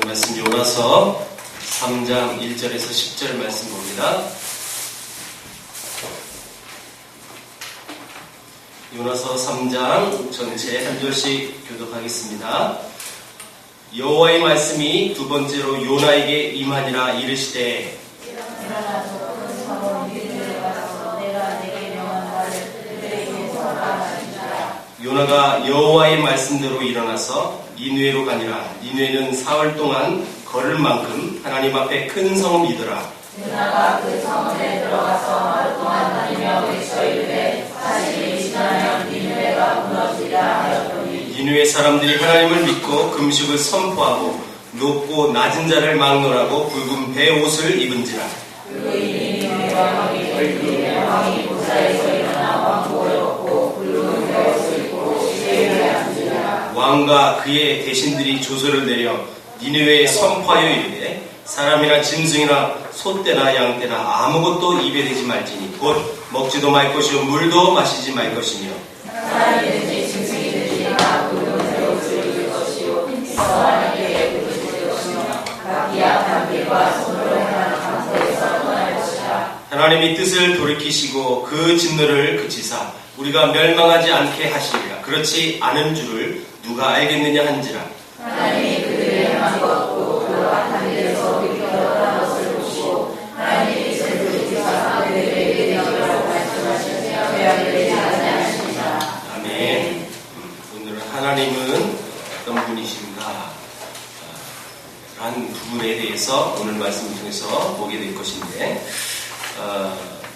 말씀 요나서 3장 1절에서 10절 말씀 봅니다. 요나서 3장 전체 한 절씩 교독하겠습니다. 여호와의 말씀이 두 번째로 요나에게 임하니라 이르시되 요나가 여호와의 말씀대로 일어나서 니느웨로 가니라. 니느웨는 사흘 동안 걸을 만큼 하나님 앞에 큰 성읍이더라. 요나가 그 성읍에 들어가서 하루 동안 다니며 외쳐 이르되 40일이 지나면 니느웨가 무너지리라 하였더니 니느웨 사람들이 하나님을 믿고 금식을 선포하고 높고 낮은 자를 막론하고 붉은 배 옷을 입은지라. 그리고 이 니느웨 왕이 니느웨 왕이 보좌에서 일어나 왕복을 얻고 붉은 배 옷을 입고 시내에 앉으리라. 왕과 그의 대신들이 조서를 내려 니느웨에 선포하여 이르되 사람이나 짐승이나 소떼나 양떼나 아무것도 입에 대지 말지니 곧 먹지도 말 것이요 물도 마시지 말 것이며 사람이든지 짐승이든지 다 붉은 배 옷을 입을 것이요 하나님께 예쁘게 것이며 각 기약한 길과 손으로 행하는 강서에서 떠날 것이라. 하나님이 뜻을 돌이키시고 그 진노를 그치사 우리가 멸망하지 않게 하시리라. 그렇지 않은 줄을 누가 알겠느냐 한지라. 하나님이 그들의 행한 것도 그 악한 일에서 비켜나간 것을 보시고 하나님이 뜻을 돌이키사 그들에게 이르라고 말씀하신 죄악을 되지 아니하시리라. 아멘. 오늘은 하나님은 어떤 분이신가 라는 부분에 대해서 오늘 말씀을 통해서 보게 될 것인데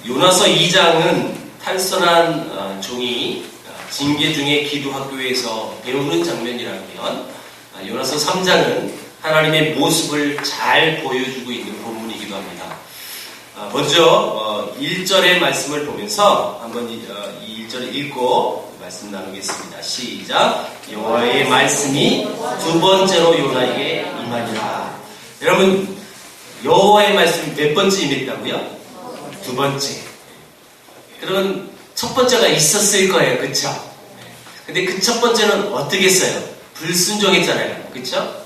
요나서 2장은 탈선한 종이 징계 중에 기도학교에서 배우는 장면이라면 요나서 3장은 하나님의 모습을 잘 보여주고 있는 본문이기도 합니다. 먼저 1절의 말씀을 보면서 한번 이 1절을 읽고 말씀 나누겠습니다. 시작. 여호와의 말씀이 두 번째로 요나에게 임하니라. 여러분 여호와의 말씀이 몇 번째 임했다고요? 두 번째. 그러면 첫 번째가 있었을 거예요. 그쵸? 근데 그 첫 번째는 어떻게 했어요? 불순종했잖아요. 그쵸?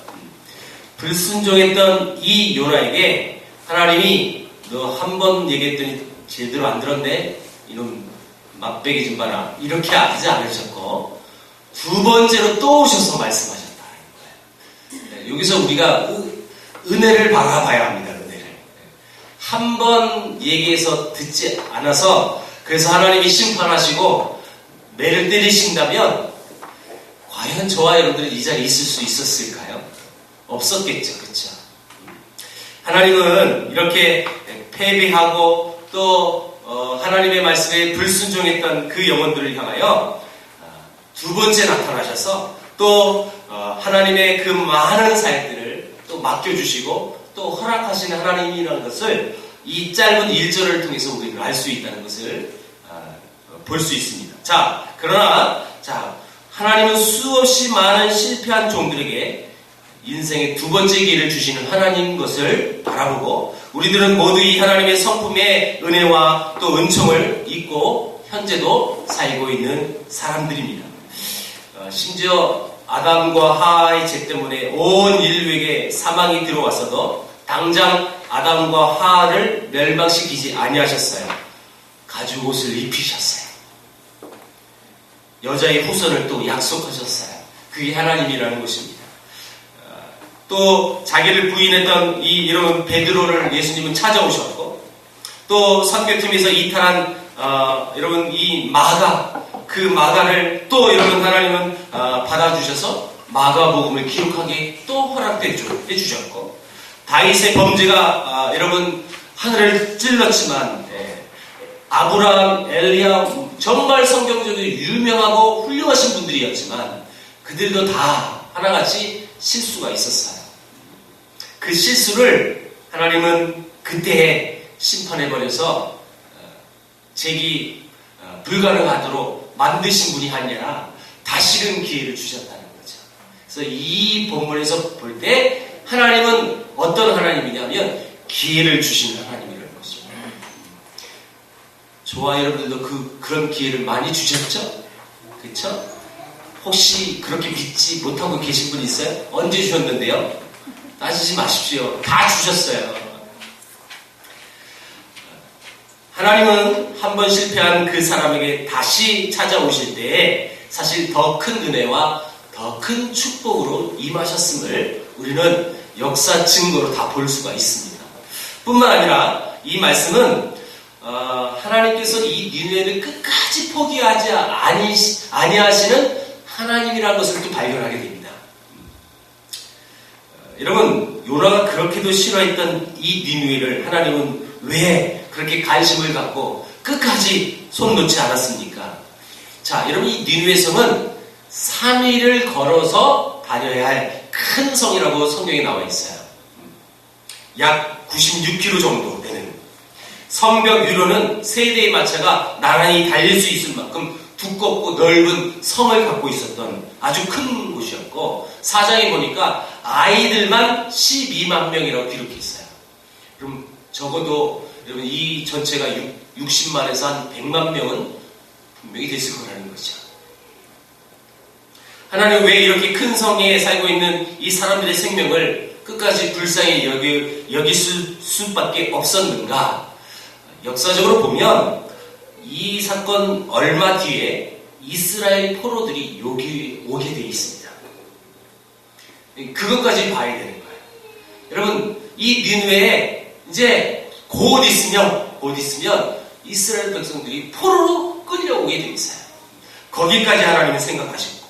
불순종했던 이 요나에게 하나님이 너 한 번 얘기했더니 제대로 안 들었네? 이놈 맛배기 좀 봐라. 이렇게 하지 않으셨고 두 번째로 또 오셔서 말씀하셨다는 거예요. 여기서 우리가 은혜를 바라봐야 합니다. 은혜를. 한 번 얘기해서 듣지 않아서 그래서 하나님이 심판하시고 매를 때리신다면 과연 저와 여러분들이 이 자리에 있을 수 있었을까요? 없었겠죠. 그렇죠? 하나님은 이렇게 패배하고 또 하나님의 말씀에 불순종했던 그 영혼들을 향하여 두 번째 나타나셔서 또 하나님의 그 많은 사역들을 또 맡겨주시고 또 허락하시는 하나님이라는 것을 이 짧은 1절을 통해서 우리는 알 수 있다는 것을 볼 수 있습니다. 자, 그러나 하나님은 수없이 많은 실패한 종들에게 인생의 두 번째 기회를 주시는 하나님 것을 바라보고 우리들은 모두 이 하나님의 성품의 은혜와 또 은총을 잊고 현재도 살고 있는 사람들입니다. 심지어 아담과 하와의 죄 때문에 온 인류에게 사망이 들어왔어도 당장 아담과 하와를 멸망시키지 아니하셨어요. 가죽옷을 입히셨어요. 여자의 후손을 또 약속하셨어요. 그게 하나님이라는 것입니다. 또 자기를 부인했던 이런 베드로를 예수님은 찾아오셨고 또 선교팀에서 이탈한 여러분 이 마가 그 마가를 또 여러분 하나님은 받아주셔서 마가복음을 기록하게 또 허락해 주셨고 다윗의 범죄가 여러분 하늘을 찔렀지만 아브라함, 엘리야 정말 성경적으로 유명하고 훌륭하신 분들이었지만 그들도 다 하나같이 실수가 있었어요. 그 실수를 하나님은 그때에 심판해버려서 재기 불가능하도록 만드신 분이 아니라 다시금 기회를 주셨다는 거죠. 그래서 이 본문에서 볼 때 하나님은 어떤 하나님이냐면 기회를 주시는 하나님이라는 것입니다. 저와 여러분들도 그런 기회를 많이 주셨죠? 그렇죠? 혹시 그렇게 믿지 못하고 계신 분 있어요? 언제 주셨는데요? 따지지 마십시오. 다 주셨어요. 하나님은 한 번 실패한 그 사람에게 다시 찾아오실 때에 사실 더 큰 은혜와 더 큰 축복으로 임하셨음을 우리는 역사 증거로 다 볼 수가 있습니다. 뿐만 아니라 이 말씀은 하나님께서 이 니느웨를 끝까지 포기하지 아니하시는 하나님이라는 것을 또 발견하게 됩니다. 여러분, 요나가 그렇게도 싫어했던 이 니느웨를 하나님은 왜 그렇게 관심을 갖고 끝까지 손 놓지 않았습니까? 자, 여러분, 이 니느웨 성은 3일을 걸어서 다녀야 할 큰 성이라고 성경에 나와 있어요. 약 96km 정도 되는 성벽 위로는 세 대의 마차가 나란히 달릴 수 있을 만큼 두껍고 넓은 성을 갖고 있었던 아주 큰 곳이었고, 사장에 보니까 아이들만 12만 명이라고 기록해 있어요. 그럼 적어도 여러분 이 전체가 60만에서 한 100만 명은 분명히 됐을 거라는 거죠. 하나님은 왜 이렇게 큰 성에 살고 있는 이 사람들의 생명을 끝까지 불쌍히 여길 수밖에 없었는가? 역사적으로 보면 이 사건 얼마 뒤에 이스라엘 포로들이 여기 오게 되어 있습니다. 그것까지 봐야 되는 거예요. 여러분, 이 니느웨에 이제 곧 있으면 이스라엘 백성들이 포로로 끌려오게 되어 있어요. 거기까지 하나님은 생각하시고,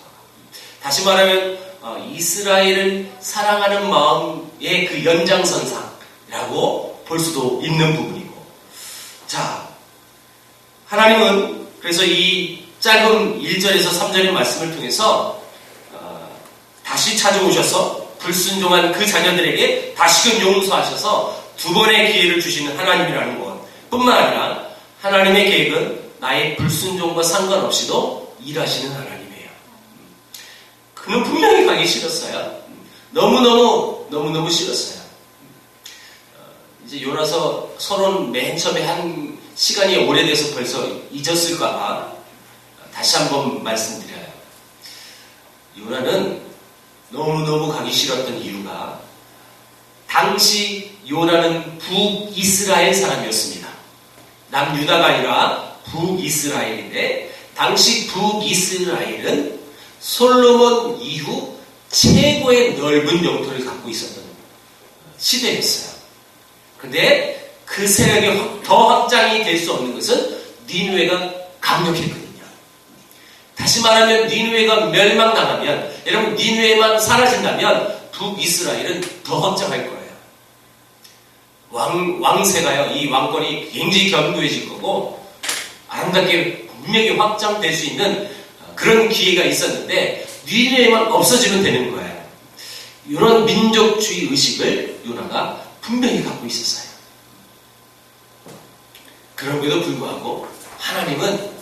다시 말하면 이스라엘을 사랑하는 마음의 그 연장선상이라고 볼 수도 있는 부분이고, 자, 하나님은 그래서 이 짧은 1절에서 3절의 말씀을 통해서 다시 찾아오셔서 불순종한 그 자녀들에게 다시금 용서하셔서 두 번의 기회를 주시는 하나님이라는 것 뿐만 아니라 하나님의 계획은 나의 불순종과 상관없이도 일하시는 하나님이에요. 그는 분명히 가기 싫었어요. 너무너무 싫었어요. 이제 요나서 서론 맨 처음에 한 시간이 오래돼서 벌써 잊었을까봐 다시 한번 말씀드려요. 요나는 너무너무 가기 싫었던 이유가, 당시 요나는 북이스라엘 사람이었습니다. 남유다가 아니라 북이스라엘인데, 당시 북이스라엘은 솔로몬 이후 최고의 넓은 영토를 갖고 있었던 시대였어요. 그런데 그 세력이 더 확장이 될 수 없는 것은 니느웨가 강력했거든요. 다시 말하면 니느웨가 멸망당하면, 여러분 니느웨만 사라진다면 북이스라엘은 더 확장할 거예요. 왕세가요, 이 왕권이 굉장히 견고해질 거고 아름답게 분명히 확장될 수 있는 그런 기회가 있었는데 니느웨만 없어지면 되는 거예요. 이런 민족주의 의식을 요나가 분명히 갖고 있었어요. 그럼에도 불구하고 하나님은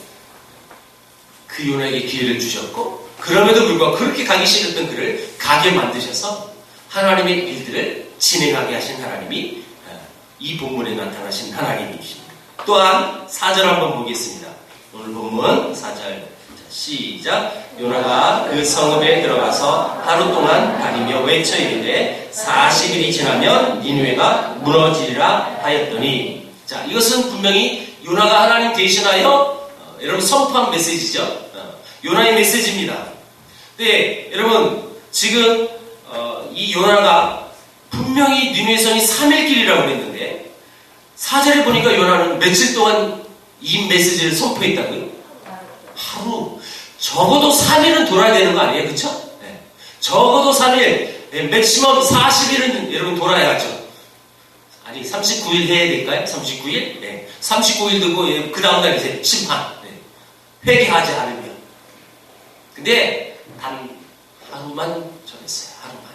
그 요나에게 기회를 주셨고, 그럼에도 불구하고 그렇게 가기 싫었던 그를 가게 만드셔서 하나님의 일들을 진행하게 하신 하나님이 이 본문에 나타나신 하나님이십니다. 또한 4절 한번 보겠습니다. 오늘 본문 4절 시작. 요나가 그 성읍에 들어가서 하루 동안 다니며 외쳐 이르되 40일이 지나면 니느웨가 무너지리라 하였더니, 자, 이것은 분명히 요나가 하나님 대신하여 여러분 선포한 메시지죠. 요나의 메시지입니다. 네, 여러분 지금 이 요나가 분명히 니느웨 성이 3일 길이라고 그랬는데 4절에 보니까 요나는 며칠 동안 이 메시지를 선포했다고요? 하루. 적어도 3일은 돌아야 되는 거 아니에요? 그쵸? 네. 적어도 3일, 맥시멈 40일은 여러분 돌아야죠. 아니, 39일 해야 될까요? 39일? 네. 39일 되고, 그 다음날 이제 심판. 네. 회개하지 않으면. 근데, 단 하루만 전했어요. 하루만.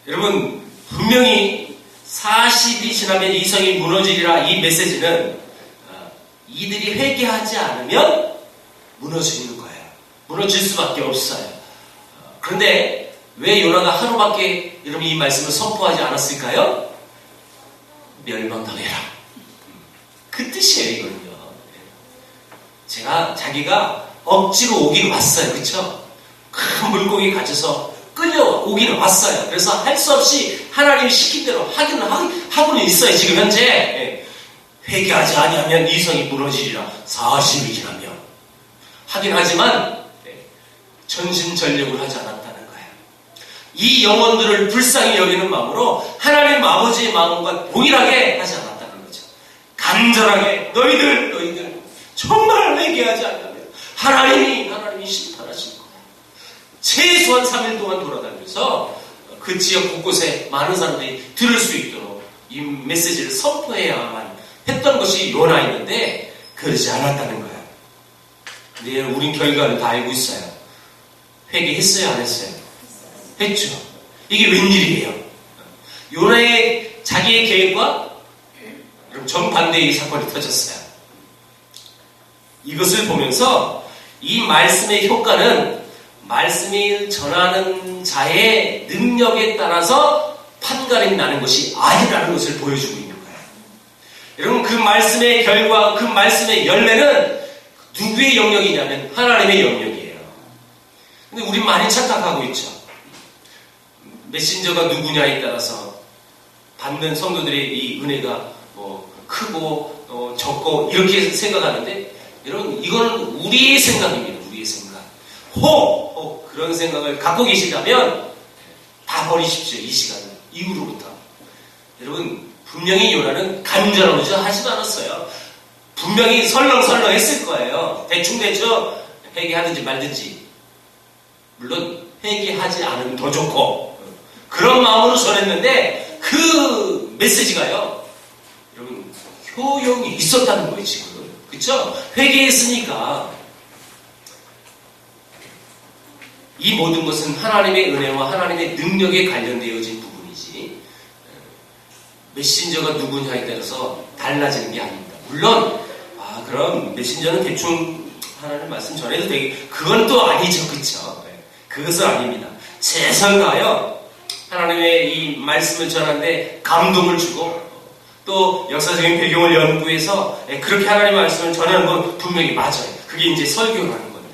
여러분, 분명히 40이 지나면 이 성이 무너지리라, 이 메시지는 이들이 회개하지 않으면 무너지는 거예요. 무너질 수밖에 없어요. 그런데 왜 요나가 하루밖에 여러분 이 말씀을 선포하지 않았을까요? 멸망당해라. 그 뜻이에요, 이거는요. 자기가 억지로 오긴 왔어요. 그쵸? 큰 물고기 가져서 끌려오기는 왔어요. 그래서 할 수 없이 하나님이 시킨 대로 하고는 있어요. 지금 현재. 예. 회개하지 아니하면 이 성이 무너지리라. 40이 지나면. 하긴 하지만 전심전력을 하지 않았다는 거예요. 이 영혼들을 불쌍히 여기는 마음으로 하나님 아버지의 마음과 동일하게 하지 않았다는 거죠. 간절하게 너희들 정말 회개하지 않으면 하나님이 심판하실 거예요. 최소한 3일 동안 돌아다니면서 그 지역 곳곳에 많은 사람들이 들을 수 있도록 이 메시지를 선포해야만 했던 것이 요나였는데 그러지 않았다는 거예요. 근데 우린 결과를 다 알고 있어요. 회개했어요, 안 했어요? 했죠. 이게 웬일이에요? 요나의 자기의 계획과 정반대의 사건이 터졌어요. 이것을 보면서 이 말씀의 효과는 말씀을 전하는 자의 능력에 따라서 판가름이 나는 것이 아니라는 것을 보여주고 있는 거예요. 여러분, 그 말씀의 결과, 그 말씀의 열매는 누구의 영역이냐면 하나님의 영역이에요. 근데 우린 많이 착각하고 있죠. 메신저가 누구냐에 따라서 받는 성도들의 이 은혜가 크고 적고 이렇게 생각하는데, 여러분, 이거는 우리의 생각입니다. 우리의 생각. 혹 그런 생각을 갖고 계시다면 다 버리십시오. 이 시간 이후로부터. 여러분, 분명히 요나는 간절하지 하지도 않았어요. 분명히 설렁설렁 했을 거예요. 대충대충 회개하든지 말든지. 물론 회개하지 않으면 더 좋고 그런 마음으로 전했는데 그 메시지가요, 여러분, 효용이 있었다는 거예요. 지금. 그쵸? 회개했으니까. 이 모든 것은 하나님의 은혜와 하나님의 능력에 관련되어진 부분이지, 메신저가 누구냐에 따라서 달라지는 게 아닙니다. 물론 그럼 메신저는 대충 하나님 말씀 전해도 되게, 그건 또 아니죠. 그쵸? 그것은 아닙니다. 최선을 다하여 하나님의 이 말씀을 전하는데 감동을 주고 또 역사적인 배경을 연구해서 그렇게 하나님의 말씀을 전하는 건 분명히 맞아요. 그게 이제 설교라는 건데.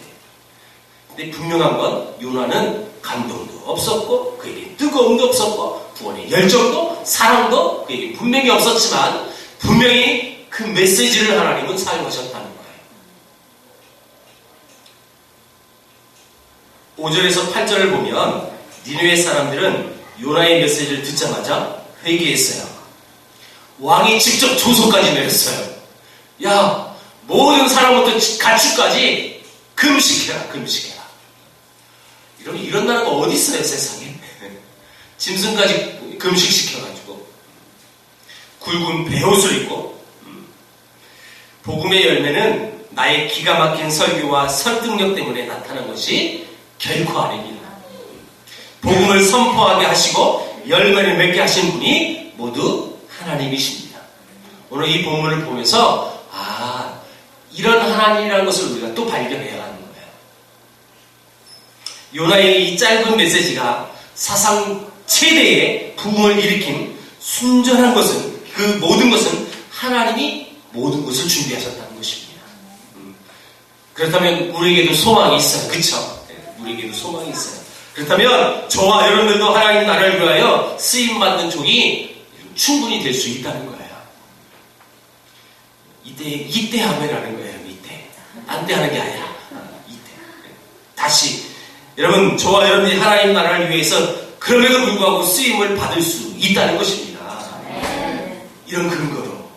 근데 분명한 건 요나는 감동도 없었고 그에게 뜨거움도 없었고 구원의 열정도 사랑도 그에게 분명히 없었지만 분명히 그 메시지를 하나님은 사용하셨다는 거예요. 5절에서 8절을 보면 니느웨 사람들은 요나의 메시지를 듣자마자 회개했어요. 왕이 직접 조서까지 내렸어요. 야, 모든 사람부터 가축까지 금식해라. 이런 나라가 어디 있어요, 세상에? 짐승까지 금식시켜가지고 굵은 베옷을 입고. 복음의 열매는 나의 기가 막힌 설교와 설득력 때문에 나타난 것이 결코 아닙니다. 복음을 선포하게 하시고 열매를 맺게 하신 분이 모두 하나님이십니다. 오늘 이 본문을 보면서 이런 하나님이라는 것을 우리가 또 발견해야 하는 거예요. 요나의 이 짧은 메시지가 사상 최대의 부흥을 일으킨 순전한 것은, 그 모든 것은 하나님이 모든 것을 준비하셨다는 것입니다. 그렇다면 우리에게도 소망이 있어요. 그쵸? 우리에게도 소망이 있어요. 그렇다면 저와 여러분들도 하나님 나라를 위하여 쓰임받는 종이 충분히 될 수 있다는 거예요. 이때 하면라는 거예요. 이때. 딴 때 하는 게 아니라 이때. 다시 여러분, 저와 여러분이 하나님 나라를 위해서 그럼에도 불구하고 쓰임을 받을 수 있다는 것입니다. 이런 근거로.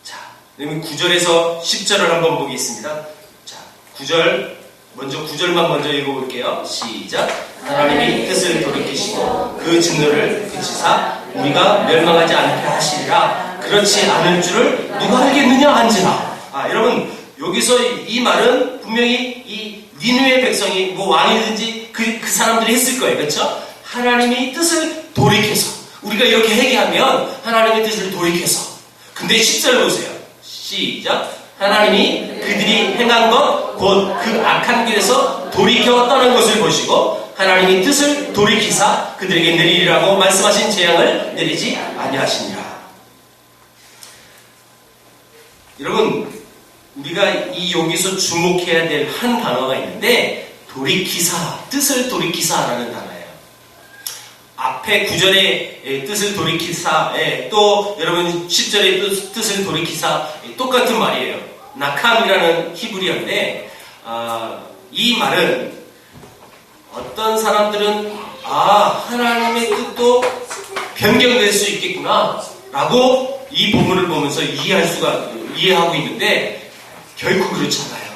자, 그러면 9절에서 10절을 한번 보겠습니다. 자, 9절 먼저 9절만 먼저 읽어볼게요. 시작. 하나님이 뜻을 돌이키시고 그 진노를 그치사 우리가 멸망하지 않게 하시리라. 그렇지 않을 줄을 누가 알겠느냐 한지라. 여러분, 여기서 이 말은 분명히 이 니느웨 백성이 왕이든지 그 사람들이 했을 거예요. 그렇죠? 하나님이 뜻을 돌이켜서, 우리가 이렇게 회개하면 하나님의 뜻을 돌이켜서. 근데 10절 보세요. 시작. 하나님이 그들이 행한 것 곧 그 악한 길에서 돌이켜 떠난 것을 보시고 하나님이 뜻을 돌이키사 그들에게 내리리라고 말씀하신 재앙을 내리지 아니하시니라. 여러분, 우리가 이 여기서 주목해야 될 한 단어가 있는데 돌이키사, 뜻을 돌이키사라는 단어예요. 앞에 9절의 뜻을 돌이키사에 또 여러분 10절의 뜻을 돌이키사 똑같은 말이에요. 나캄이라는 히브리어인데 이 말은 어떤 사람들은 하나님의 뜻도 변경될 수 있겠구나 라고 이 본문을 보면서 이해하고 있는데 결코 그렇지 않아요.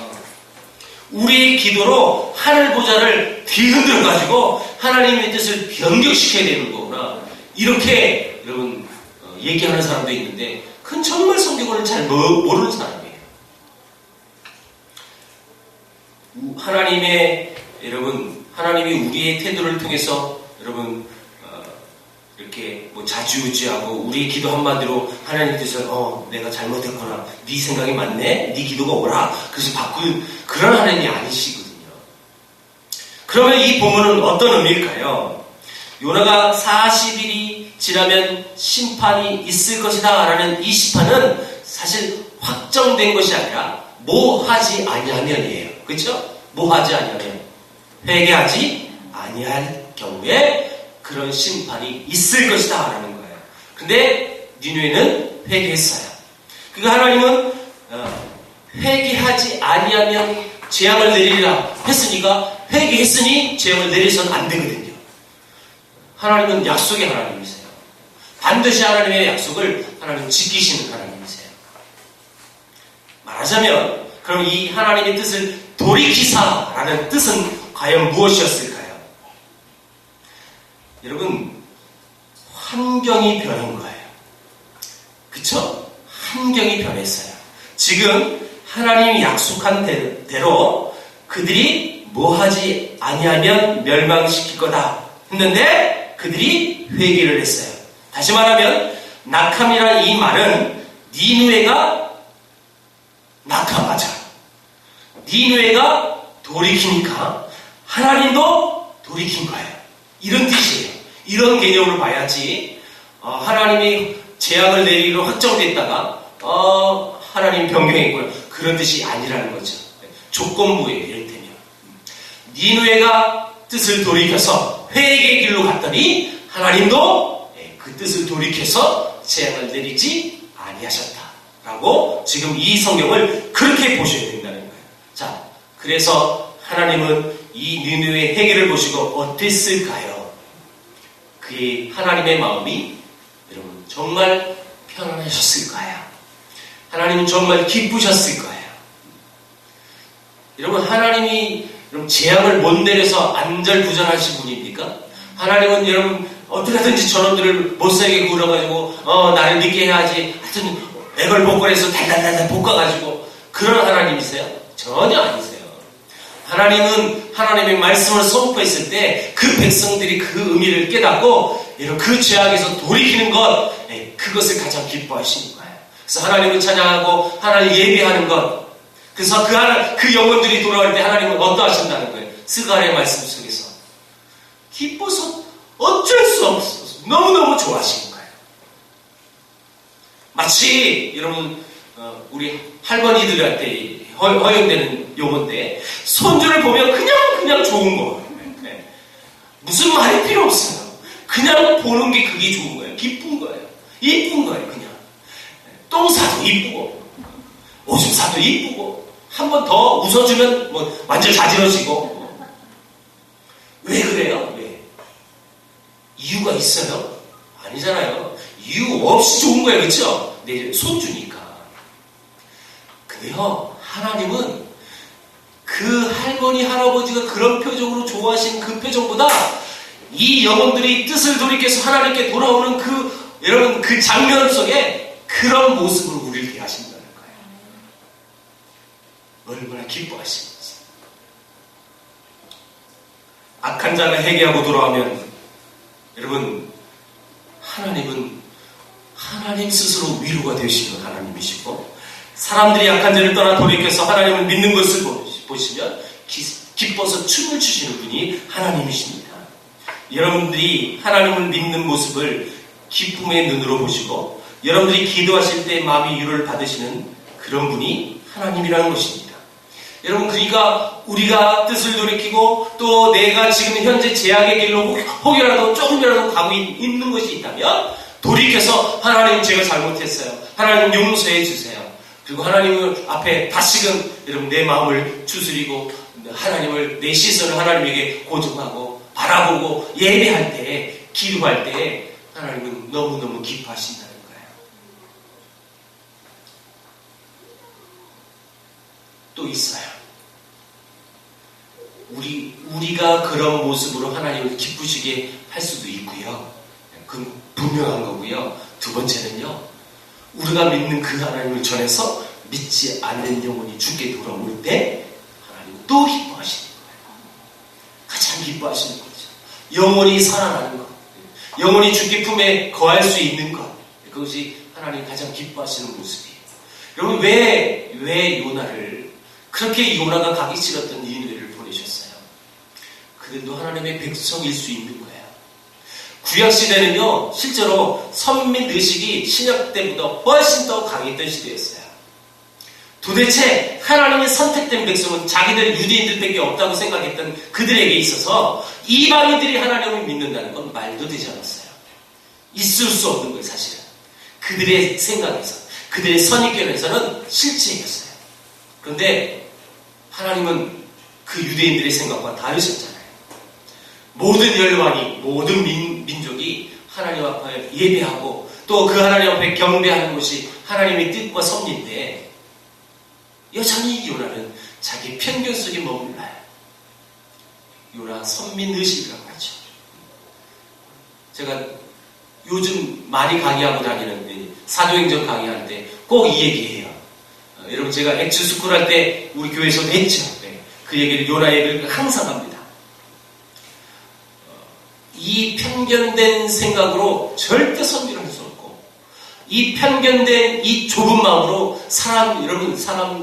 우리의 기도로 하늘 보좌를 뒤흔들어 가지고 하나님의 뜻을 변경시켜야 되는 거구나 이렇게 여러분 얘기하는 사람도 있는데 그건 정말 성경을 잘 모르는 사람이에요. 하나님이 우리의 태도를 통해서 여러분 이렇게 뭐 자주우지하고 우리의 기도 한마디로 하나님 뜻을 내가 잘못했구나, 네 생각이 맞네, 네 기도가 옳아, 그래서 바꾼 그런 하나님이 아니시거든요. 그러면 이 본문은 어떤 의미일까요? 요나가 40일이 지나면 심판이 있을 것이다 라는 이 심판은 사실 확정된 것이 아니라 뭐하지 아니하면이에요. 그렇죠? 뭐하지 아니하면, 회개하지 아니할 경우에 그런 심판이 있을 것이다 라는 거예요. 근데 니느웨는 회개했어요. 그러니까 하나님은 회개하지 아니하면 재앙을 내리리라 했으니까 회개했으니 재앙을 내리서는 안 되거든요. 하나님은 약속의 하나님이세요. 반드시 하나님의 약속을 하나님 지키시는 하나님이세요. 말하자면 그럼 이 하나님의 뜻을 돌이키사라는 뜻은 과연 무엇이었을까요? 여러분, 환경이 변한 거예요. 그쵸? 환경이 변했어요. 지금 하나님이 약속한 대로 그들이 뭐하지 아니하면 멸망시킬 거다 했는데 그들이 회개를 했어요. 다시 말하면 나캄이라는 이 말은 니느웨가 낙함하자, 니느웨가 돌이키니까 하나님도 돌이킨 거예요. 이런 뜻이에요. 이런 개념으로 봐야지 하나님이 재앙을 내리기로 확정됐다가 하나님 변경했구나 그런 뜻이 아니라는 거죠. 조건부예요. 이를테면 니느웨가 뜻을 돌이켜서 회개의 길로 갔더니 하나님도 그 뜻을 돌이켜서 재앙을 내리지 아니하셨다라고 지금 이 성경을 그렇게 보셔야 된다는 거예요. 자, 그래서 하나님은 이 니느웨의 회개를 보시고 어땠을까요? 그의 하나님의 마음이 여러분 정말 편안하셨을 거예요. 하나님은 정말 기쁘셨을 거예요. 여러분, 하나님이 여러분 재앙을 못 내려서 안절부절하신 분입니까? 하나님은 여러분 어떻게 하든지 저놈들을 못 살게 굴어가지고 나를 믿게 해야지 하여튼 애걸복걸해서 달달달달 볶아가지고 그런 하나님이세요? 전혀 아니세요. 하나님은 하나님의 말씀을 선포했을 때 그 백성들이 그 의미를 깨닫고 그 죄악에서 돌이키는 것, 그것을 가장 기뻐하시는 거예요. 그래서 하나님을 찬양하고 하나님을 예배하는 것, 그래서 그 영혼들이 돌아올 때 하나님은 어떠하신다는 거예요? 스가랴의 말씀 속에서 기뻐서 어쩔 수 없어서 너무너무 좋아하시는 거예요. 마치 여러분 우리 할머니들한테 허용되는 용어인데 손주를 보면 그냥 좋은 거. 무슨 말이 필요 없어요. 그냥 보는 게 그게 좋은 거예요. 기쁜 거예요. 이쁜 거예요. 그냥 똥 사도 이쁘고 오줌 사도 이쁘고 한 번 더 웃어주면 뭐 완전 자지러지고. 왜 그래요? 왜? 이유가 있어요? 아니잖아요. 이유 없이 좋은 거예요. 그렇죠? 내 손주니까. 근데요, 하나님은 그 할머니 할아버지가 그런 표정으로 좋아하시는 그 표정보다 이 영혼들이 뜻을 돌이켜서 하나님께 돌아오는 여러분 그 장면 속에 그런 모습으로 우리를 대하신다는 거예요. 얼마나 기뻐하시는지. 악한 자가 회개하고 돌아오면 여러분 하나님은 하나님 스스로 위로가 되시는 하나님이시고, 사람들이 악한 죄를 떠나 돌이켜서 하나님을 믿는 것을 보시면 기뻐서 춤을 추시는 분이 하나님이십니다. 여러분들이 하나님을 믿는 모습을 기쁨의 눈으로 보시고 여러분들이 기도하실 때 마음의 위로를 받으시는 그런 분이 하나님이라는 것입니다. 여러분, 그러니까 우리가 뜻을 돌이키고 또 내가 지금 현재 제약의 길로 혹이라도 조금이라도 가고 있는 것이 있다면 돌이켜서 하나님, 제가 잘못했어요. 하나님 용서해 주세요. 그리고 하나님을 앞에 다시금 여러분 내 마음을 추스리고 하나님을, 내 시선을 하나님에게 고정하고 바라보고 예배할 때, 기도할 때 하나님은 너무너무 기뻐하신다는 거예요. 또 있어요. 우리가 그런 모습으로 하나님을 기쁘시게 할 수도 있고요. 그건 분명한 거고요. 두 번째는요, 우리가 믿는 그 하나님을 전해서 믿지 않는 영혼이 죽게 돌아올 때 하나님은 또 기뻐하시는 거예요. 가장 기뻐하시는 거죠. 영혼이 살아나는 것, 영혼이 주께 품에 거할 수 있는 것, 그것이 하나님 가장 기뻐하시는 모습이에요. 여러분, 왜 요나를, 그렇게 요나가 가기 싫었던 니느웨를 보내셨어요? 그들도 하나님의 백성일 수 있는 거예요. 구약시대는요, 실제로 선민의식이 신약 때보다 훨씬 더 강했던 시대였어요. 도대체 하나님의 선택된 백성은 자기들 유대인들밖에 없다고 생각했던 그들에게 있어서 이방인들이 하나님을 믿는다는 건 말도 되지 않았어요. 있을 수 없는 거예요, 사실은. 그들의 생각에서, 그들의 선입견에서는 실체였어요. 그런데 하나님은 그 유대인들의 생각과 다르셨잖아요. 모든 열방이, 모든 민족이 하나님 앞에 예배하고 또 그 하나님 앞에 경배하는 것이 하나님의 뜻과 섭리인데 여전히 요나는 자기 편견 속에 머물러요. 요나 선민의식이라고 하죠. 제가 요즘 많이 강의하고 다니는 사도행전 강의할 때 꼭 이 얘기해요. 여러분, 제가 엑스스쿨 할 때 우리 교회에서도 했죠. 그 얘기를, 요나 얘기를 항상 합니다. 이 편견된 생각으로 절대 선교를 할 수 없고, 이 편견된 이 좁은 마음으로 사람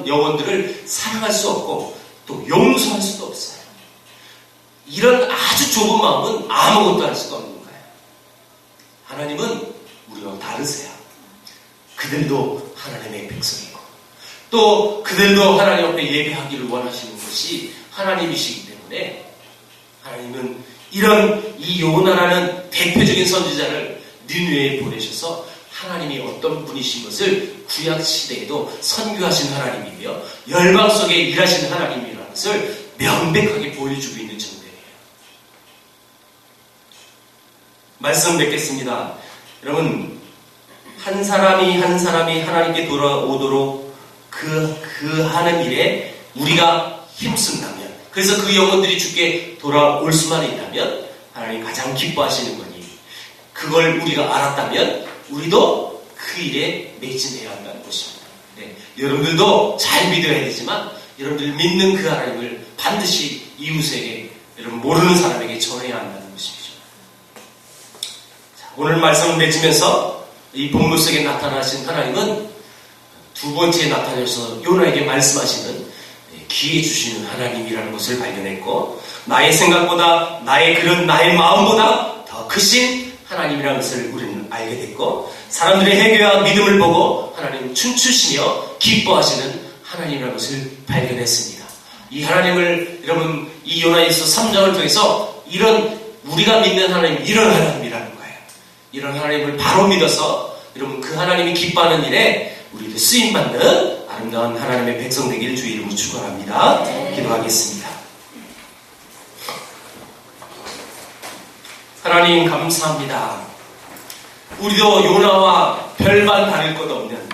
영혼들을 사랑할 수 없고 또 용서할 수도 없어요. 이런 아주 좁은 마음은 아무것도 할 수가 없는 거예요. 하나님은 우리와 다르세요. 그들도 하나님의 백성이고 또 그들도 하나님 앞에 예배하기를 원하시는 것이 하나님이시기 때문에 하나님은 이 요나라는 대표적인 선지자를 니느웨에 보내셔서 하나님이 어떤 분이신 것을 구약시대에도 선교하신 하나님이며 열방 속에 일하시는 하나님이라는 것을 명백하게 보여주고 있는 정도예요. 말씀 맺겠습니다. 여러분, 한 사람이 하나님께 돌아오도록 그 하는 일에 우리가 힘쓴다면, 그래서 그 영혼들이 주께 돌아올 수만 있다면 하나님 가장 기뻐하시는 거니, 그걸 우리가 알았다면 우리도 그 일에 매진해야 한다는 것입니다. 네, 여러분들도 잘 믿어야 되지만 여러분들 믿는 그 하나님을 반드시 이웃에게, 여러분 모르는 사람에게 전해야 한다는 것이죠. 자, 오늘 말씀을 맺으면서 이 본문 속에 나타나신 하나님은 두 번째 나타나셔서 요나에게 말씀하시는 기회 주시는 하나님이라는 것을 발견했고, 나의 생각보다 나의 마음보다 더 크신 하나님이라는 것을 우리는 알게 됐고, 사람들의 회개와 믿음을 보고 하나님은 춤추시며 기뻐하시는 하나님이라는 것을 발견했습니다. 이 하나님을 여러분 이 요나에서 3장을 통해서 우리가 믿는 하나님, 이런 하나님이라는 거예요. 이런 하나님을 바로 믿어서 여러분 그 하나님이 기뻐하는 일에 우리도 쓰임받는 아름다운 하나님의 백성 되기를 주의 이름으로 축원합니다. 기도하겠습니다. 하나님 감사합니다. 우리도 요나와 별반 다를 것 없는